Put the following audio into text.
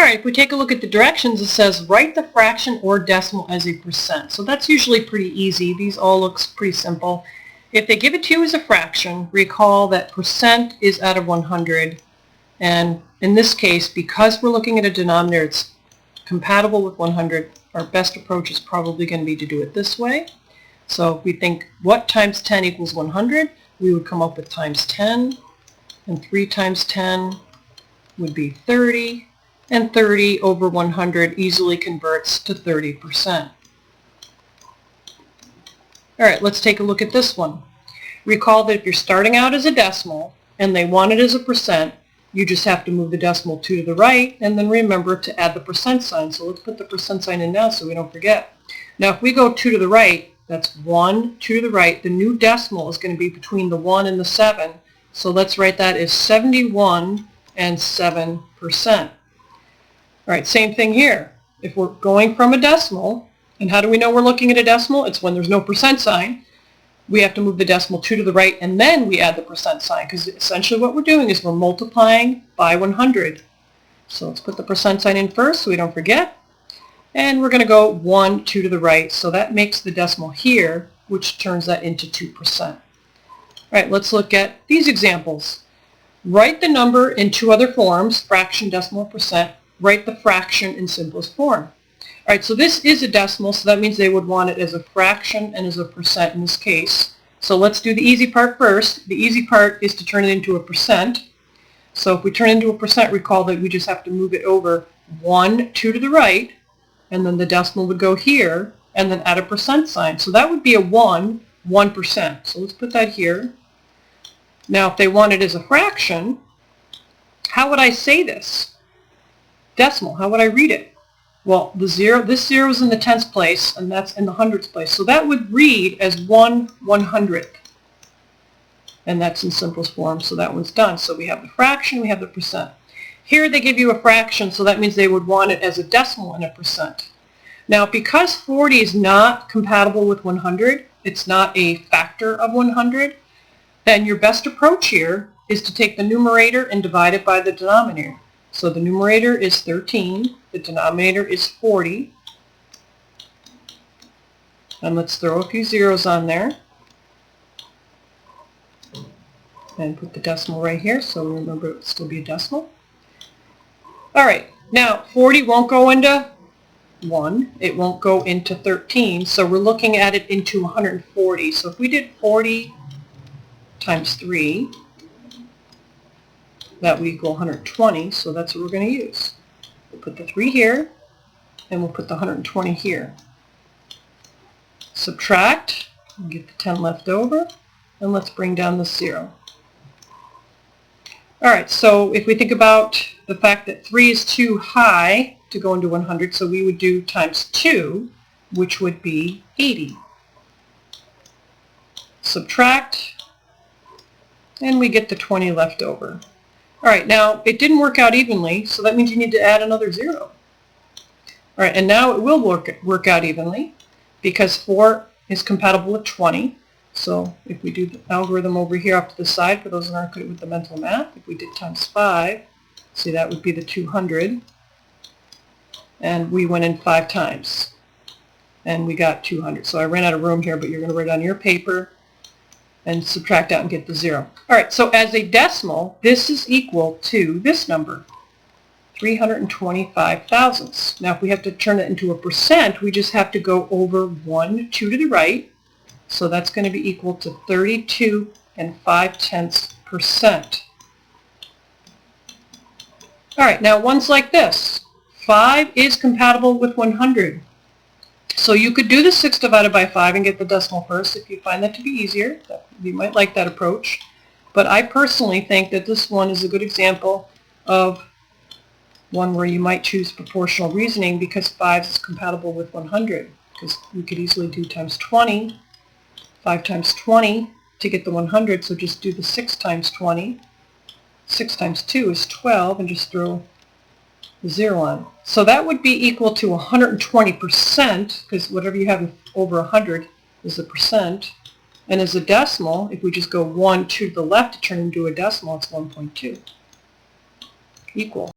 Alright, if we take a look at the directions, it says write the fraction or decimal as a percent. So that's usually pretty easy. These all look pretty simple. If they give it to you as a fraction, recall that percent is out of 100. And in this case, because we're looking at a denominator, it's compatible with 100. Our best approach is probably going to be to do it this way. So if we think what times 10 equals 100, we would come up with times 10. And 3 times 10 would be 30. And 30 over 100 easily converts to 30%. Alright, let's take a look at this one. Recall that if you're starting out as a decimal and they want it as a percent, you just have to move the decimal 2 to the right and then remember to add the percent sign. So let's put the percent sign in now so we don't forget. Now if we go 2 to the right, that's 1, 2 to the right. The new decimal is going to be between the 1 and the 7. So let's write that as 71 and 7%. Alright, same thing here. If we're going from a decimal, and how do we know we're looking at a decimal? It's when there's no percent sign. We have to move the decimal 2 to the right and then we add the percent sign, because essentially what we're doing is we're multiplying by 100. So let's put the percent sign in first so we don't forget. And we're going to go 1, 2 to the right. So that makes the decimal here, which turns that into 2%. Alright, let's look at these examples. Write the number in two other forms, fraction, decimal, percent. Write the fraction in simplest form. Alright, so this is a decimal, so that means they would want it as a fraction and as a percent in this case. So let's do the easy part first. The easy part is to turn it into a percent. So if we turn it into a percent, recall that we just have to move it over 1, 2 to the right, and then the decimal would go here, and then add a percent sign. So that would be a 1, 1%. So let's put that here. Now if they want it as a fraction, how would I say this? Decimal, how would I read it? Well, this 0 is in the tenths place, and that's in the hundredths place. So that would read as 1/100th. And that's in simplest form, so that one's done. So we have the fraction, we have the percent. Here they give you a fraction, so that means they would want it as a decimal and a percent. Now, because 40 is not compatible with 100, it's not a factor of 100, then your best approach here is to take the numerator and divide it by the denominator. So the numerator is 13, the denominator is 40, and let's throw a few zeros on there, and put the decimal right here, so remember it will still be a decimal. Alright, now 40 won't go into 1, it won't go into 13, so we're looking at it into 140. So if we did 40 times 3, that would equal 120, so that's what we're going to use. We'll put the 3 here, and we'll put the 120 here. Subtract, and get the 10 left over, and let's bring down the 0. Alright, so if we think about the fact that 3 is too high to go into 100, so we would do times 2, which would be 80. Subtract, and we get the 20 left over. Alright, now it didn't work out evenly, so that means you need to add another 0. Alright, and now it will work out evenly because 4 is compatible with 20. So if we do the algorithm over here off to the side, for those that aren't good with the mental math, if we did times 5, see that would be the 200. And we went in 5 times. And we got 200. So I ran out of room here, but you're going to write on your paper and subtract out and get the 0. Alright, so as a decimal, this is equal to this number, 325 thousandths. Now if we have to turn it into a percent, we just have to go over 1, 2 to the right. So that's going to be equal to 32 5/10%. Alright, now one's like this. 5 is compatible with 100. So you could do the 6 divided by 5 and get the decimal first if you find that to be easier. You might like that approach. But I personally think that this one is a good example of one where you might choose proportional reasoning because 5 is compatible with 100. Because we could easily do times 20, 5 times 20 to get the 100, so just do the 6 times 20. 6 times 2 is 12, and just throw 0 on. So that would be equal to 120%, because whatever you have over 100 is a percent. And as a decimal, if we just go 1, 2 to the left to turn into a decimal, it's 1.2. Equal.